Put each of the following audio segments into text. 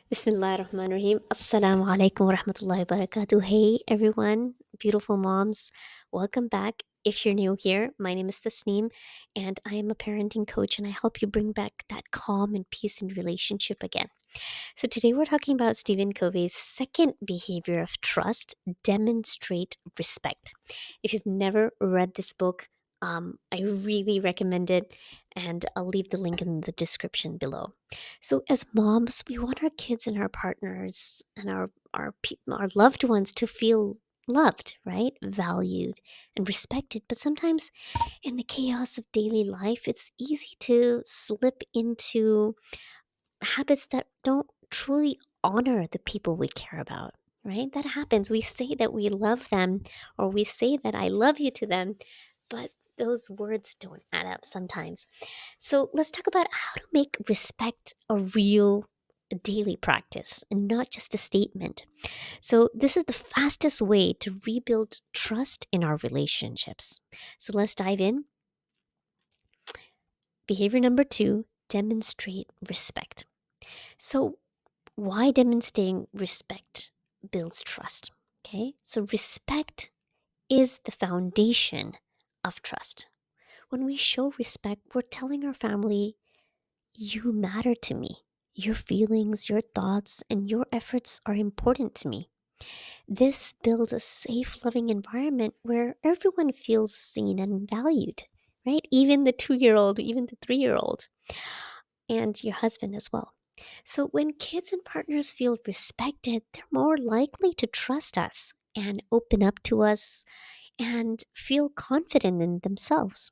Bismillahirrahmanirrahim. Assalamu alaikum wa rahmatullahi wa barakatuh. Hey everyone, beautiful moms. Welcome back. If you're new here, my name is Tasneem and I am a parenting coach and I help you bring back that calm and peace in relationship again. So today we're talking about Stephen Covey's second behavior of trust, demonstrate respect. If you've never read this book, I really recommend it, and I'll leave the link in the description below. So, as moms, we want our kids and our partners and our loved ones to feel loved, right? Valued and respected. But sometimes in the chaos of daily life, it's easy to slip into habits that don't truly honor the people we care about, right? That happens. We say that we love them or we say that I love you to them, but those words don't add up sometimes. So let's talk about how to make respect a real daily practice and not just a statement. So, this is the fastest way to rebuild trust in our relationships. So, let's dive in. Behavior number two, demonstrate respect. So, why demonstrating respect builds trust? Okay, so respect is the foundation of trust. When we show respect, we're telling our family, you matter to me. Your feelings, your thoughts, and your efforts are important to me. This builds a safe, loving environment where everyone feels seen and valued, right? Even the 2 year old, even the 3 year old, and your husband as well. So, when kids and partners feel respected, they're more likely to trust us and open up to us and feel confident in themselves.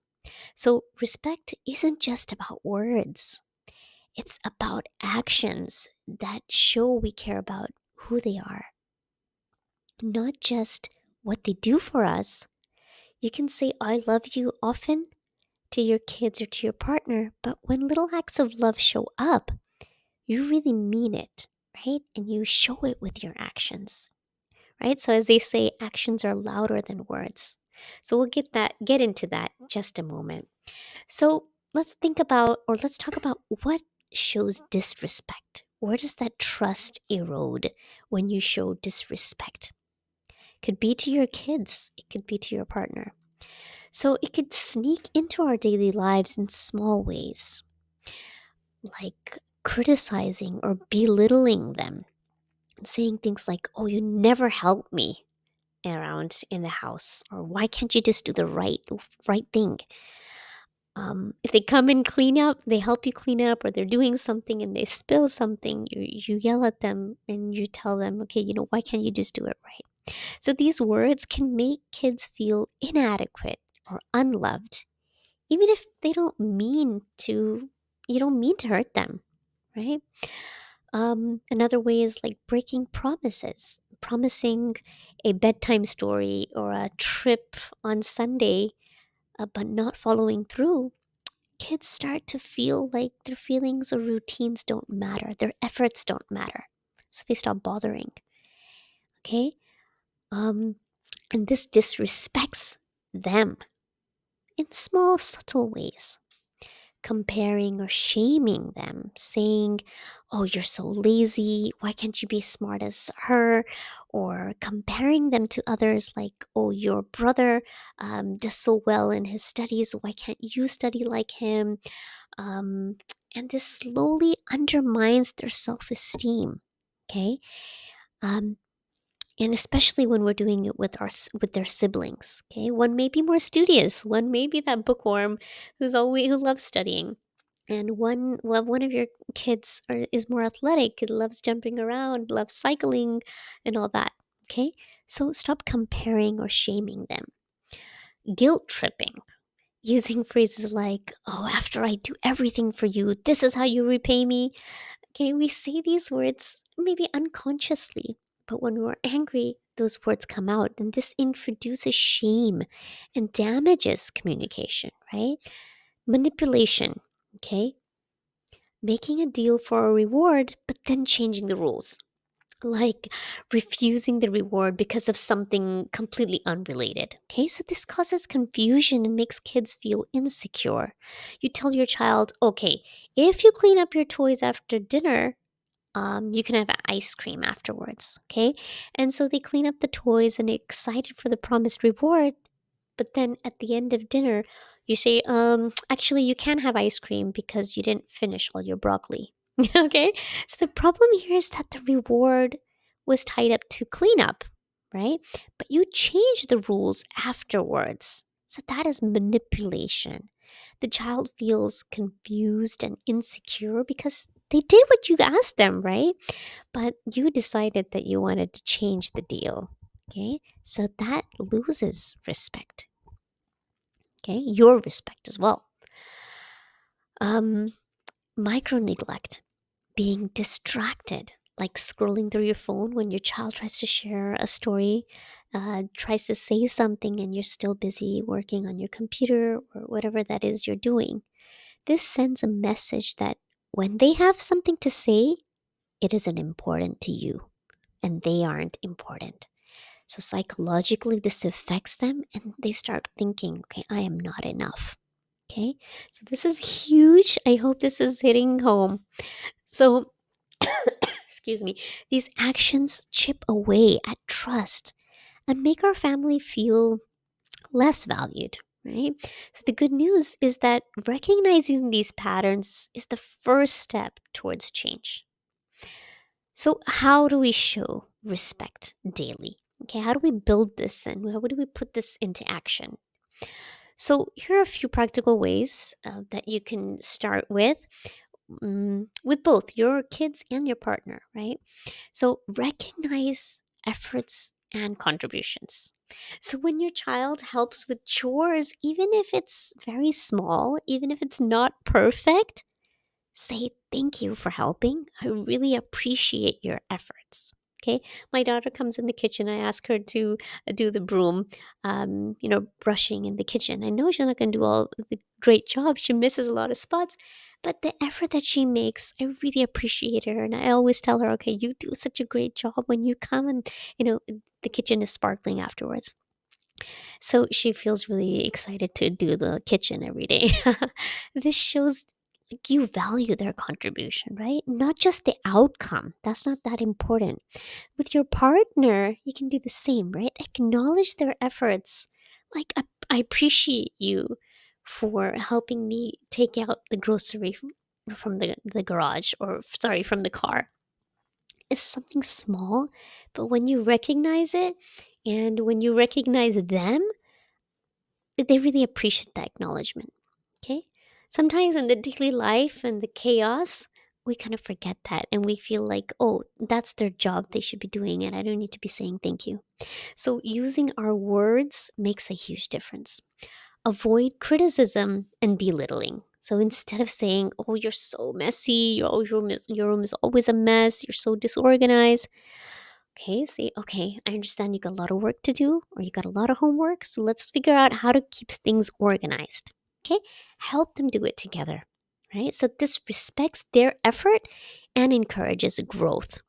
So, respect isn't just about words, it's about actions that show we care about who they are, not just what they do for us. You can say, I love you often to your kids or to your partner, but when little acts of love show up, you really mean it, right? And you show it with your actions, right? So as they say, actions are louder than words. So we'll get into that in just a moment. So let's talk about what shows disrespect. Where does that trust erode when you show disrespect? Could be to your kids, it could be to your partner. So it could sneak into our daily lives in small ways, like criticizing or belittling them, saying things like, oh, you never help me around in the house, or why can't you just do the right thing? If they come and clean up, they help you clean up, or they're doing something and they spill something, you yell at them and you tell them, okay, why can't you just do it right? So these words can make kids feel inadequate or unloved, even if you don't mean to hurt them, right? Another way is like breaking promises, promising a bedtime story or a trip on Sunday, but not following through. Kids start to feel like their feelings or routines don't matter, their efforts don't matter. So they stop bothering. Okay? Um, and this disrespects them in small, subtle ways. Comparing or shaming them, saying, oh, you're so lazy, why can't you be smart as her? Or comparing them to others, like, oh, your brother does so well in his studies, why can't you study like him? Um, and this slowly undermines their self-esteem. Okay. Um, and especially when we're doing it with with their siblings. Okay, one may be more studious, one may be that bookworm who loves studying, and one of your kids is more athletic, loves jumping around, loves cycling, and all that. Okay, so stop comparing or shaming them. Guilt tripping, using phrases like, "Oh, after I do everything for you, this is how you repay me." Okay, we say these words maybe unconsciously, but when we're angry, those words come out, and this introduces shame and damages communication, right? Manipulation, okay? Making a deal for a reward, but then changing the rules. Like refusing the reward because of something completely unrelated. Okay, so this causes confusion and makes kids feel insecure. You tell your child, okay, if you clean up your toys after dinner, you can have ice cream afterwards, okay? And so they clean up the toys and they're excited for the promised reward. But then at the end of dinner, you say, actually, you can't have ice cream because you didn't finish all your broccoli. Okay? So the problem here is that the reward was tied up to cleanup, right? But you change the rules afterwards. So that is manipulation. The child feels confused and insecure because they did what you asked them, right? But you decided that you wanted to change the deal. Okay? So that loses respect. Okay? Your respect as well. Um, Micro neglect, being distracted, like scrolling through your phone when your child tries to share a story, tries to say something, and you're still busy working on your computer or whatever that is you're doing. This sends a message that when they have something to say, it isn't important to you and they aren't important. So psychologically, this affects them and they start thinking, okay, I am not enough. Okay, so this is huge. I hope this is hitting home. So, excuse me, these actions chip away at trust and make our family feel less valued, right? So, the good news is that recognizing these patterns is the first step towards change. So, how do we show respect daily? Okay, how do we build this and how do we put this into action? So, here are a few practical ways that you can start with both your kids and your partner, right? So, recognize efforts and contributions. So, when your child helps with chores, even if it's very small, even if it's not perfect, say thank you for helping. I really appreciate your efforts. Okay, my daughter comes in the kitchen. I ask her to do the broom, brushing in the kitchen. I know she's not going to do all the great job. She misses a lot of spots, but the effort that she makes, I really appreciate her. And I always tell her, okay, you do such a great job when you come and, the kitchen is sparkling afterwards. So she feels really excited to do the kitchen every day. This shows like you value their contribution, right? Not just the outcome. That's not that important. With your partner, you can do the same, right? Acknowledge their efforts. Like, I appreciate you for helping me take out the grocery from the garage or, sorry, from the car. It's something small, but when you recognize it and when you recognize them, they really appreciate that acknowledgement. Okay. Sometimes in the daily life and the chaos, we kind of forget that and we feel like, oh, that's their job. They should be doing it. I don't need to be saying thank you. So using our words makes a huge difference. Avoid criticism and belittling. So instead of saying, oh, you're so messy, your room is always a mess, you're so disorganized, okay, say, okay, I understand you got a lot of work to do or you got a lot of homework. So let's figure out how to keep things organized. Okay, help them do it together, right? So this respects their effort and encourages growth.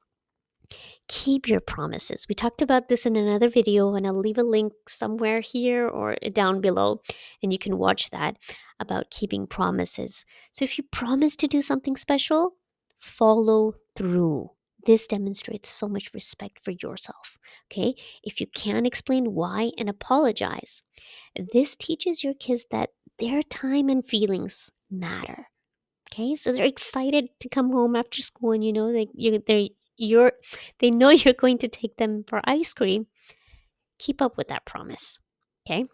Keep your promises. We talked about this in another video, and I'll leave a link somewhere here or down below, and you can watch that about keeping promises. So if you promise to do something special, follow through. This demonstrates so much respect for yourself. Okay. If you can't explain why and apologize, this teaches your kids that their time and feelings matter. Okay, so they're excited to come home after school, and you're they know you're going to take them for ice cream. Keep up with that promise. Okay,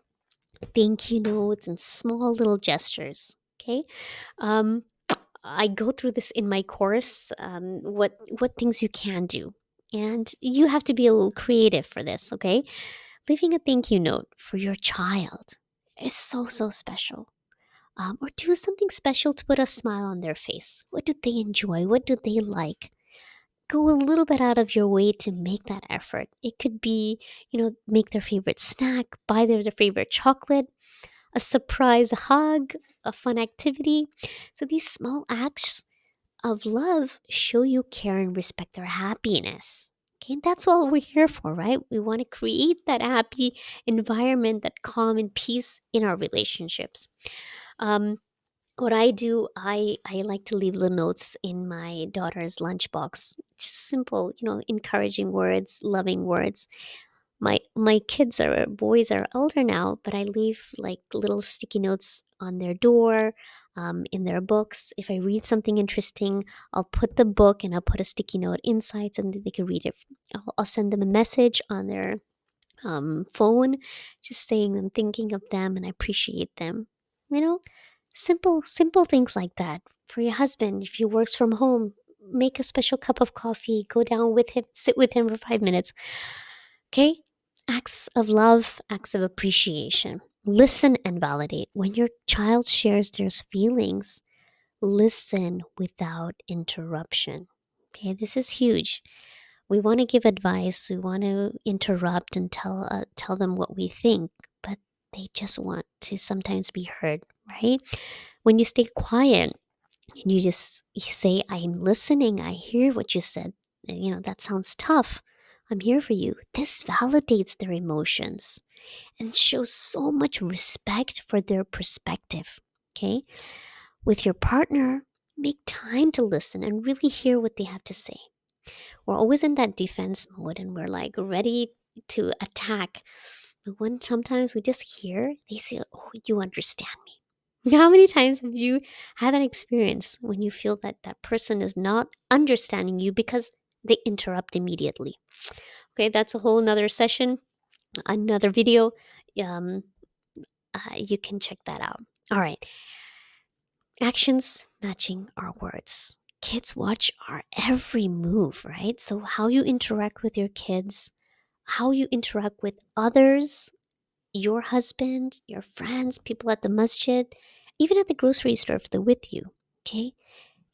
thank you notes and small little gestures. Okay, um, I go through this in my course. What things you can do, and you have to be a little creative for this. Okay, leaving a thank you note for your child is so special, or do something special to put a smile on their face. What do they enjoy? What do they like? Go a little bit out of your way to make that effort. It could be, make their favorite snack, buy their favorite chocolate, a surprise hug, a fun activity. So these small acts of love show you care and respect their happiness. Okay, and that's what we're here for, right? We want to create that happy environment, that calm and peace in our relationships. Um, What I do, I like to leave little notes in my daughter's lunchbox. Just simple, encouraging words, loving words. My kids are boys are older now, but I leave like little sticky notes on their door, in their books. If I read something interesting, I'll put the book and I'll put a sticky note inside so that they can read it. I'll send them a message on their phone, just saying I'm thinking of them and I appreciate them. You know, simple things like that. For your husband, if he works from home, make a special cup of coffee, go down with him, sit with him for 5 minutes. Okay? Acts of love, acts of appreciation. Listen and validate. When your child shares their feelings, listen without interruption. Okay, this is huge. We want to give advice, we want to interrupt and tell them what we think, but they just want to sometimes be heard, right? When you stay quiet and you say, I'm listening, I hear what you said, that sounds tough. I'm here for you. This validates their emotions and shows so much respect for their perspective. Okay? With your partner, make time to listen and really hear what they have to say. We're always in that defense mode and we're like ready to attack. But when sometimes we just hear, they say, oh, you understand me. How many times have you had that experience when you feel that that person is not understanding you because they interrupt immediately? Okay, that's a whole nother session, another video. Um, you can check that out. All right, actions matching our words. Kids watch our every move, right? So, how you interact with your kids, how you interact with others, your husband, your friends, people at the masjid, even at the grocery store if they're with you. Okay,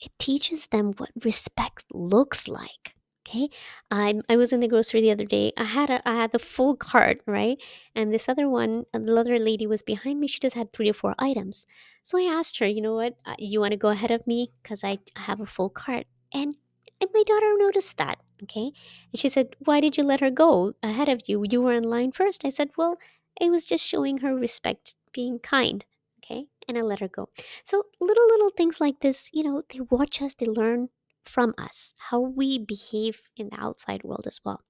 it teaches them what respect looks like. Okay, I was in the grocery the other day. I had the full cart, right, and this other one, the other lady was behind me. She just had 3 or 4 items. So I asked her, you know what, you want to go ahead of me because I have a full cart, and my daughter noticed that. Okay, and she said, why did you let her go ahead of you? You were in line first. I said, well, it was just showing her respect, being kind. Okay, and I let her go. So little things like this, they watch us, they learn from us how we behave in the outside world as well.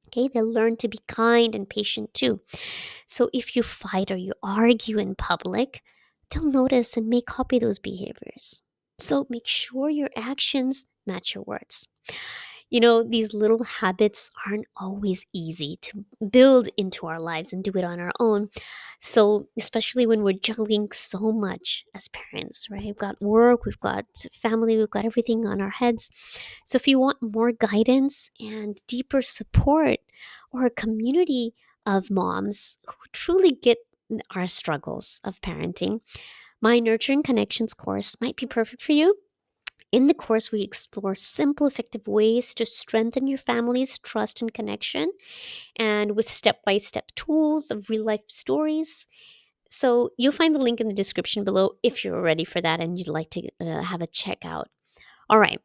Okay, they learn to be kind and patient too. So if you fight or you argue in public, they'll notice and may copy those behaviors. So make sure your actions match your words. These little habits aren't always easy to build into our lives and do it on our own. So, especially when we're juggling so much as parents, right? We've got work, we've got family, we've got everything on our heads. So, if you want more guidance and deeper support or a community of moms who truly get our struggles of parenting, my Nurturing Connections course might be perfect for you. In the course, we explore simple, effective ways to strengthen your family's trust and connection, and with step by step tools of real life stories. So, you'll find the link in the description below if you're ready for that and you'd like to have a checkout. All right,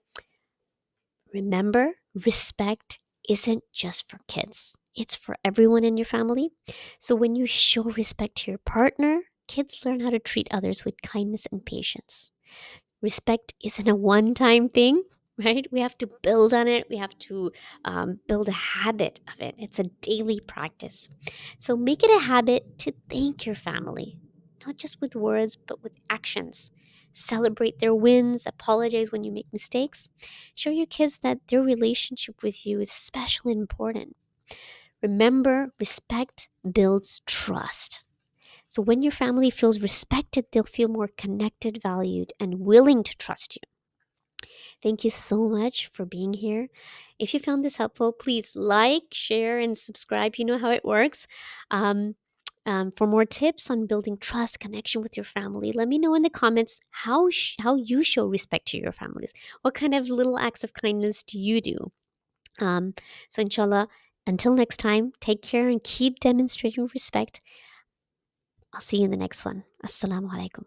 remember, respect isn't just for kids, it's for everyone in your family. So, when you show respect to your partner, kids learn how to treat others with kindness and patience. Respect isn't a one time thing, right? We have to build on it. We have to build a habit of it. It's a daily practice. So make it a habit to thank your family, not just with words, but with actions. Celebrate their wins, apologize when you make mistakes. Show your kids that their relationship with you is special and important. Remember, respect builds trust. So when your family feels respected, they'll feel more connected, valued, and willing to trust you. Thank you so much for being here. If you found this helpful, please like, share, and subscribe. You know how it works. Um, for more tips on building trust, connection with your family, let me know in the comments how you show respect to your families. What kind of little acts of kindness do you do? So inshallah, until next time, take care and keep demonstrating respect. I'll see you in the next one. Assalamu alaikum.